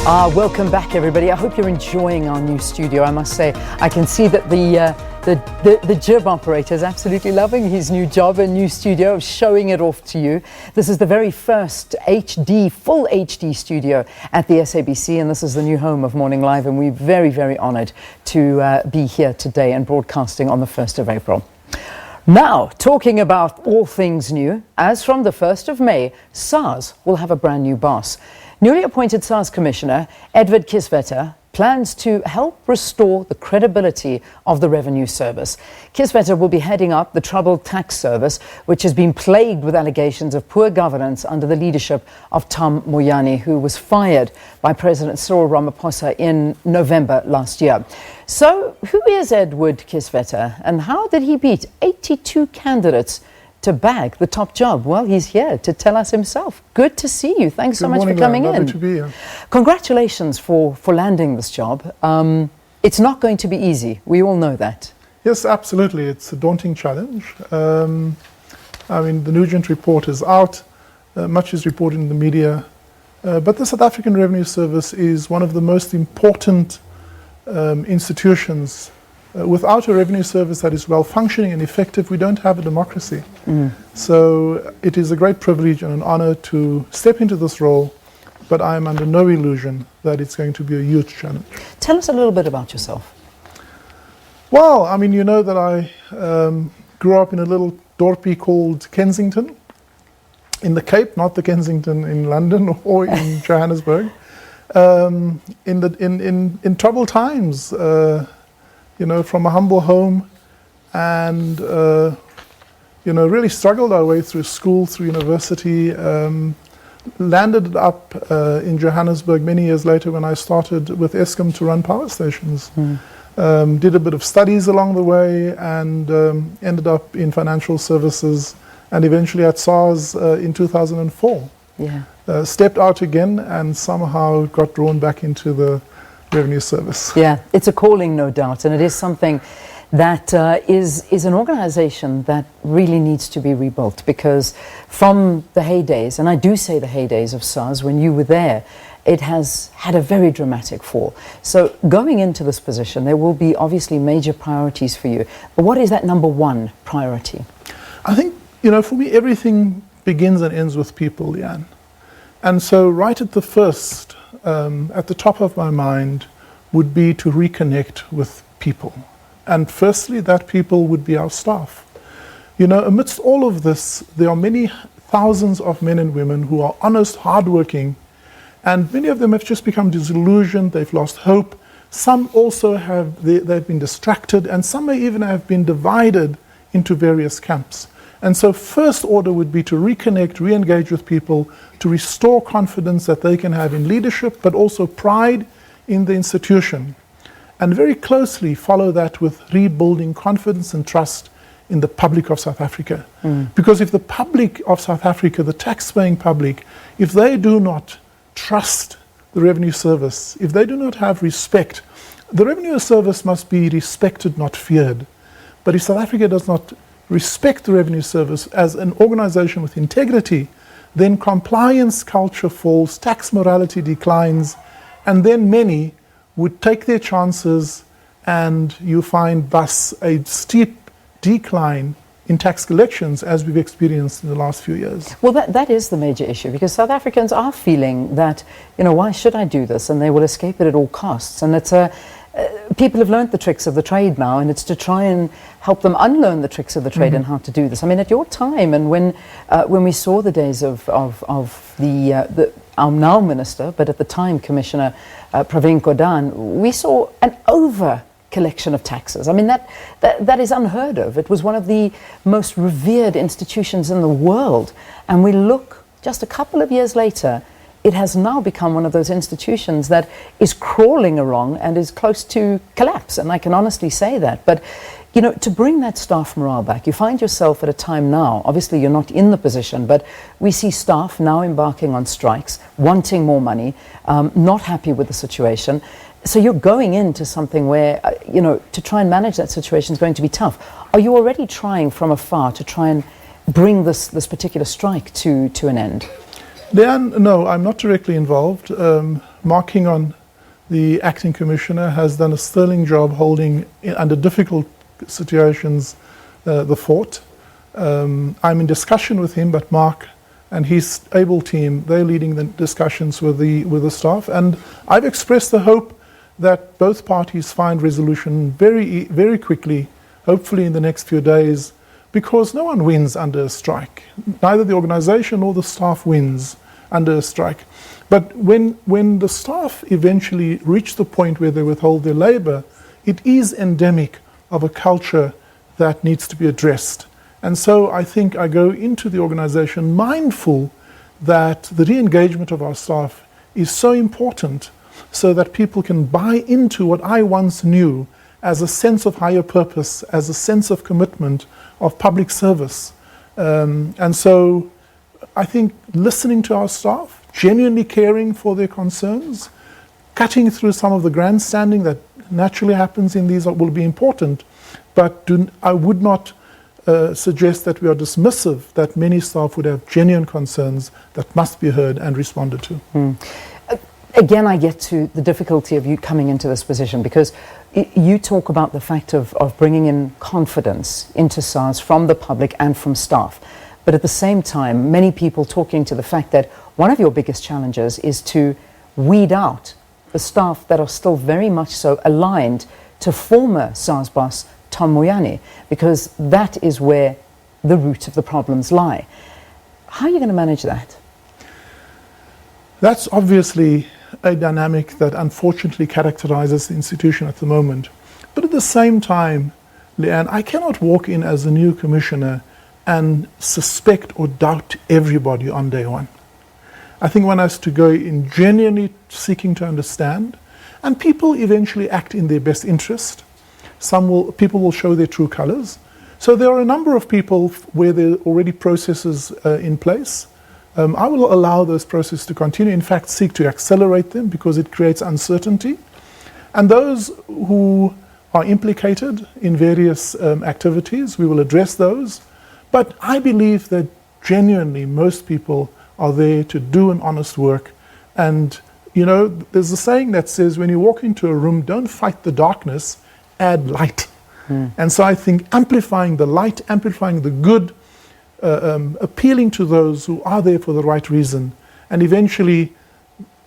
Welcome back, everybody. I hope you're enjoying our new studio. I must say, I can see that the jib operator is absolutely loving his new job and new studio, showing it off to you. This is the very first full HD studio at the SABC, and this is the new home of Morning Live, and we're very, very honoured to be here today and broadcasting on the 1st of April. Now, talking about all things new, as from the 1st of May, SARS will have a brand new boss. Newly appointed SARS Commissioner Edward Kieswetter plans to help restore the credibility of the revenue service. Kieswetter will be heading up the troubled tax service, which has been plagued with allegations of poor governance under the leadership of Tom Moyane, who was fired by President Cyril Ramaphosa in November last year. So, who is Edward Kieswetter, and how did he beat 82 candidates to bag the top job? Well, he's here to tell us himself. Good to see you. Thanks so much for coming in. Lovely to be here. Congratulations for landing this job. It's not going to be easy. We all know that. Yes, absolutely. It's a daunting challenge. I mean, the Nugent report is out. Much is reported in the media. But the South African Revenue Service is one of the most important institutions. Without a revenue service that is well functioning and effective, we don't have a democracy. So it is a great privilege and an honor to step into this role, but I am under no illusion that it's going to be a huge challenge. Tell us a little bit about yourself. Well, I mean, you know that I grew up in a little dorpie called Kensington in the Cape, not the Kensington in London or in Johannesburg. In troubled times, you know, from a humble home, and you know, really struggled our way through school, through university, landed up in Johannesburg many years later when I started with Eskom to run power stations. Did a bit of studies along the way, and ended up in financial services, and eventually at SARS in 2004. Yeah. Stepped out again and somehow got drawn back into the revenue service. Yeah, it's a calling, no doubt, and it is something that is an organization that really needs to be rebuilt, because from the heydays, and I do say the heydays of SARS, when you were there, it has had a very dramatic fall. So going into this position, there will be obviously major priorities for you. But what is that number one priority? I think, you know, for me, everything begins and ends with people, Leanne. And so right at the first, at the top of my mind would be to reconnect with people. And firstly, that people would be our staff. You know, amidst all of this, there are many thousands of men and women who are honest, hardworking, and many of them have just become disillusioned, they've lost hope. Some also they've been distracted, and some may even have been divided into various camps. And so first order would be to reconnect, re-engage with people, to restore confidence that they can have in leadership, but also pride in the institution. And very closely follow that with rebuilding confidence and trust in the public of South Africa. Because if the public of South Africa, the tax-paying public, if they do not trust the revenue service, if they do not have respect, the revenue service must be respected, not feared. But if South Africa does not respect the revenue service as an organization with integrity, then compliance culture falls, tax morality declines, and then many would take their chances, and you find thus a steep decline in tax collections as we've experienced in the last few years. Well, that is the major issue, because South Africans are feeling that, you know, why should I do this? And they will escape it at all costs. And it's people have learned the tricks of the trade now, and it's to try and help them unlearn the tricks of the trade and how to do this. I mean, at your time, and when we saw the days of our now minister, but at the time Commissioner Pravin Gordhan, we saw an over collection of taxes. I mean, that is unheard of. It was one of the most revered institutions in the world, and we look just a couple of years later, it has now become one of those institutions that is crawling along and is close to collapse, and I can honestly say that. But, you know, to bring that staff morale back, you find yourself at a time now, obviously you're not in the position, but we see staff now embarking on strikes, wanting more money, not happy with the situation. So you're going into something where, you know, to try and manage that situation is going to be tough. Are you already trying from afar to try and bring this particular strike to an end? No, I'm not directly involved. Mark Kingon, the acting commissioner, has done a sterling job holding, under difficult situations, the fort. I'm in discussion with him, but Mark and his able team, they're leading the discussions with the staff. And I've expressed the hope that both parties find resolution very quickly, hopefully in the next few days, because no one wins under a strike. Neither the organization nor the staff wins under a strike. But when the staff eventually reach the point where they withhold their labor, it is endemic of a culture that needs to be addressed. And so I think I go into the organization mindful that the re-engagement of our staff is so important, so that people can buy into what I once knew as a sense of higher purpose, as a sense of commitment, of public service. And so I think listening to our staff, genuinely caring for their concerns, cutting through some of the grandstanding that naturally happens in these will be important, but I would not suggest that we are dismissive, that many staff would have genuine concerns that must be heard and responded to. Again, I get to the difficulty of you coming into this position, because you talk about the fact of bringing in confidence into SARS from the public and from staff. But at the same time, many people talking to the fact that one of your biggest challenges is to weed out the staff that are still very much so aligned to former SARS boss Tom Moyane, because that is where the root of the problems lie. How are you going to manage that? That's obviously a dynamic that unfortunately characterizes the institution at the moment. But at the same time, Leanne, I cannot walk in as a new commissioner and suspect or doubt everybody on day one. I think one has to go in genuinely seeking to understand, and people eventually act in their best interest. People will show their true colors. So there are a number of people where there are already processes in place. I will allow those processes to continue, in fact seek to accelerate them, because it creates uncertainty. And those who are implicated in various activities, we will address those. But I believe that genuinely most people are there to do an honest work. And you know, there's a saying that says, when you walk into a room, don't fight the darkness, add light. And so I think amplifying the light, amplifying the good, appealing to those who are there for the right reason, and eventually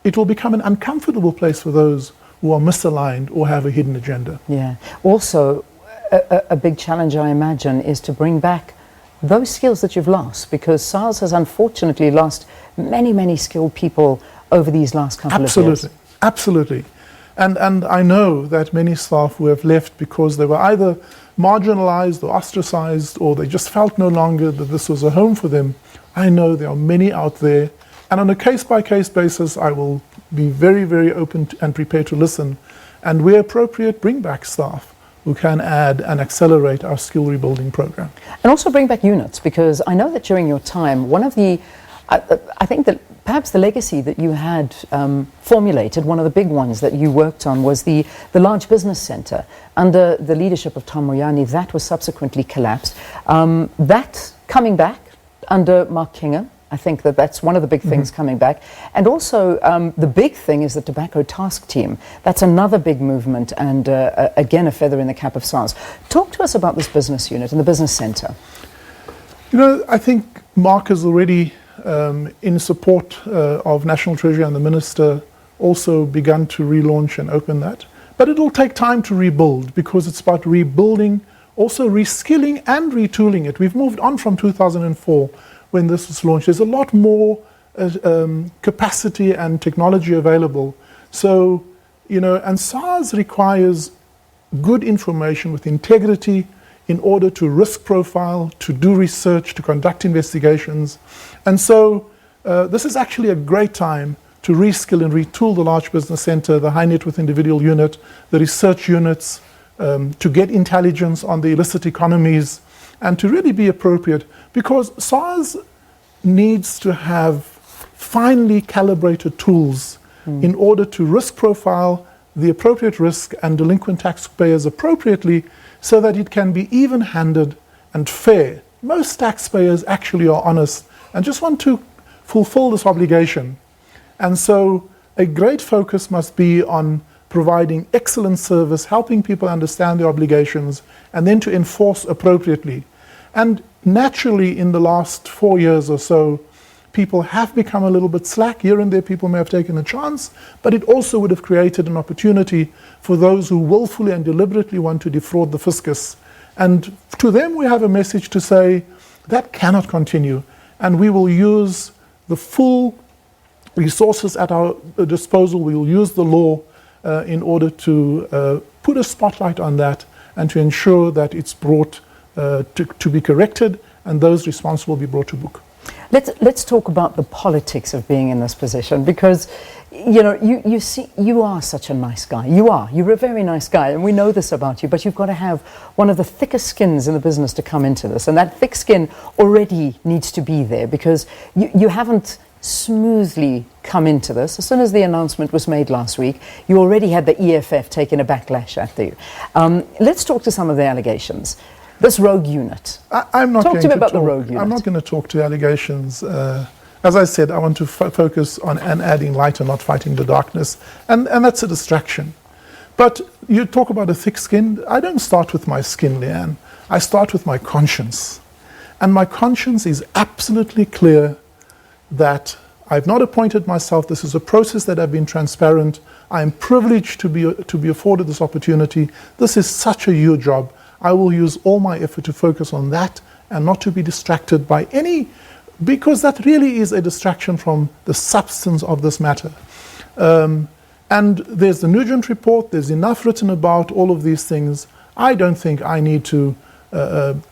it will become an uncomfortable place for those who are misaligned or have a hidden agenda. Yeah. Also, a big challenge, I imagine, is to bring back those skills that you've lost, because SARS has unfortunately lost many, many skilled people over these last couple of years. Absolutely. And I know that many staff who have left because they were either marginalized or ostracized, or they just felt no longer that this was a home for them. I know there are many out there, and on a case-by-case basis, I will be very, very open and prepared to listen, and where appropriate, bring back staff who can add and accelerate our skill rebuilding program. And also bring back units, because I know that during your time, one of the, I think that perhaps the legacy that you had formulated, one of the big ones that you worked on, was the large business centre. Under the leadership of Tom Moyane, that was subsequently collapsed. That coming back under Mark Kingon, I think that's one of the big things coming back. And also the big thing is the Tobacco Task Team. That's another big movement, and again a feather in the cap of SARS. Talk to us about this business unit and the business centre. You know, I think Mark has already, in support of National Treasury and the Minister, also begun to relaunch and open that. But it will take time to rebuild, because it's about rebuilding, also reskilling and retooling it. We've moved on from 2004 when this was launched. There's a lot more capacity and technology available. So, you know, and SARS requires good information with integrity in order to risk profile, to do research, to conduct investigations. And so this is actually a great time to reskill and retool the large business center, the high net worth individual unit, the research units, to get intelligence on the illicit economies, and to really be appropriate, because SARS needs to have finely calibrated tools in order to risk profile the appropriate risk and delinquent taxpayers appropriately, so that it can be even-handed and fair. Most taxpayers actually are honest and just want to fulfill this obligation. And so a great focus must be on providing excellent service, helping people understand their obligations, and then to enforce appropriately. And naturally, in the last 4 years or so, people have become a little bit slack. Here and there, people may have taken a chance, but it also would have created an opportunity for those who willfully and deliberately want to defraud the fiscus. And to them, we have a message to say that cannot continue, and we will use the full resources at our disposal. We will use the law in order to put a spotlight on that and to ensure that it's brought to be corrected and those responsible be brought to book. Let's talk about the politics of being in this position, because you see, you are such a nice guy. You're a very nice guy, and we know this about you, but you've got to have one of the thickest skins in the business to come into this, and that thick skin already needs to be there, because you haven't smoothly come into this. As soon as the announcement was made last week, you already had the EFF taking a backlash at you. Let's talk to some of the allegations. This rogue unit. I'm not talk to me about the rogue unit. I'm not going to talk to allegations. As I said, I want to focus on and adding light and not fighting the darkness, and that's a distraction. But you talk about a thick skin. I don't start with my skin, Leanne. I start with my conscience. And my conscience is absolutely clear that I've not appointed myself. This is a process that I've been transparent. I am privileged to be afforded this opportunity. This is such a huge job. I will use all my effort to focus on that and not to be distracted by any, because that really is a distraction from the substance of this matter. And there's the Nugent report. There's enough written about all of these things. I don't think I need to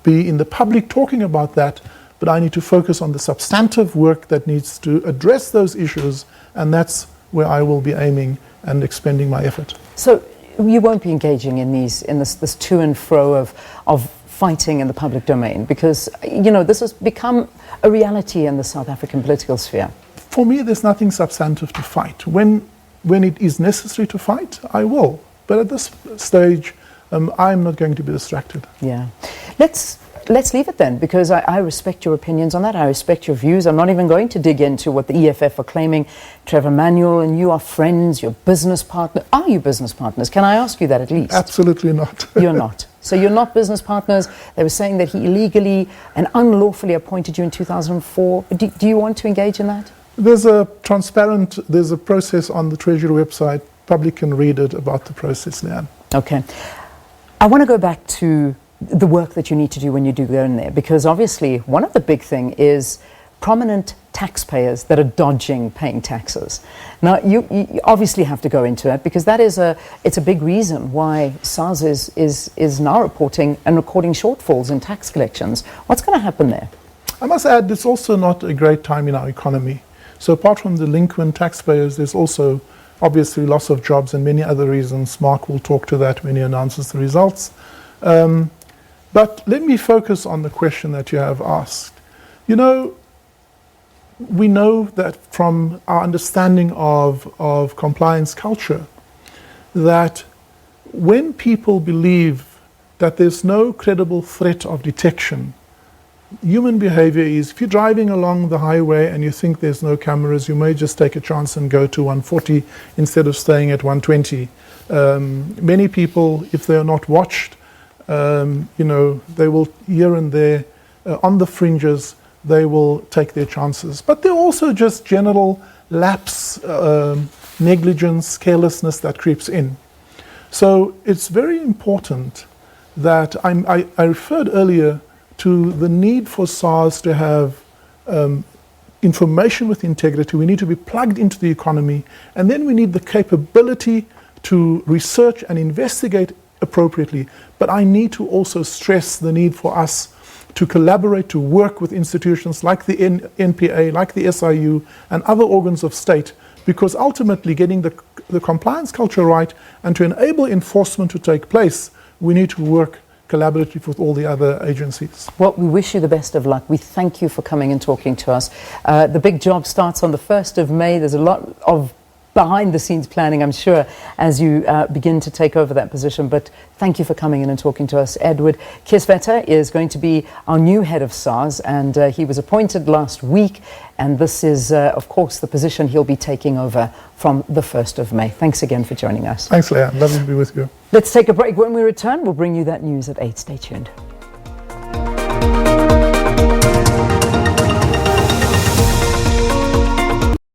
be in the public talking about that, but I need to focus on the substantive work that needs to address those issues, and that's where I will be aiming and expending my effort. So you won't be engaging in this to and fro of fighting in the public domain, because this has become a reality in the South African political sphere. For me, there's nothing substantive to fight. When it is necessary to fight, I will. But at this stage, I'm not going to be distracted. Yeah. Let's leave it then, because I respect your opinions on that. I respect your views. I'm not even going to dig into what the EFF are claiming. Trevor Manuel and you are friends, you're business partners. Are you business partners? Can I ask you that at least? Absolutely not. You're not. So you're not business partners. They were saying that he illegally and unlawfully appointed you in 2004. Do you want to engage in that? There's a process on the Treasury website. Public can read it about the process now. Okay. I want to go back to the work that you need to do when you do go in there, because obviously one of the big thing is prominent taxpayers that are dodging paying taxes. Now you obviously have to go into it, because that is it's a big reason why SARS is now reporting and recording shortfalls in tax collections. What's going to happen there? I must add, it's also not a great time in our economy. So apart from delinquent taxpayers, there's also obviously loss of jobs and many other reasons. Mark will talk to that when he announces the results. But let me focus on the question that you have asked. We know that from our understanding of compliance culture, that when people believe that there's no credible threat of detection, human behavior is, if you're driving along the highway and you think there's no cameras, you may just take a chance and go to 140 instead of staying at 120. Many people, if they're not watched, they will here and there, on the fringes, they will take their chances. But there are also just general lapse, negligence, carelessness that creeps in. So it's very important that I referred earlier to the need for SARS to have information with integrity. We need to be plugged into the economy, and then we need the capability to research and investigate appropriately. But I need to also stress the need for us to collaborate, to work with institutions like the NPA, like the SIU, and other organs of state, because ultimately getting the compliance culture right and to enable enforcement to take place, we need to work collaboratively with all the other agencies. Well, we wish you the best of luck. We thank you for coming and talking to us. The big job starts on the 1st of May. There's a lot of behind the scenes planning, I'm sure, as you begin to take over that position. But thank you for coming in and talking to us. Edward Kieswetter is going to be our new head of SARS, and he was appointed last week. And this is, of course, the position he'll be taking over from the 1st of May. Thanks again for joining us. Thanks, Leanne. Lovely to be with you. Let's take a break. When we return, we'll bring you that news at 8. Stay tuned.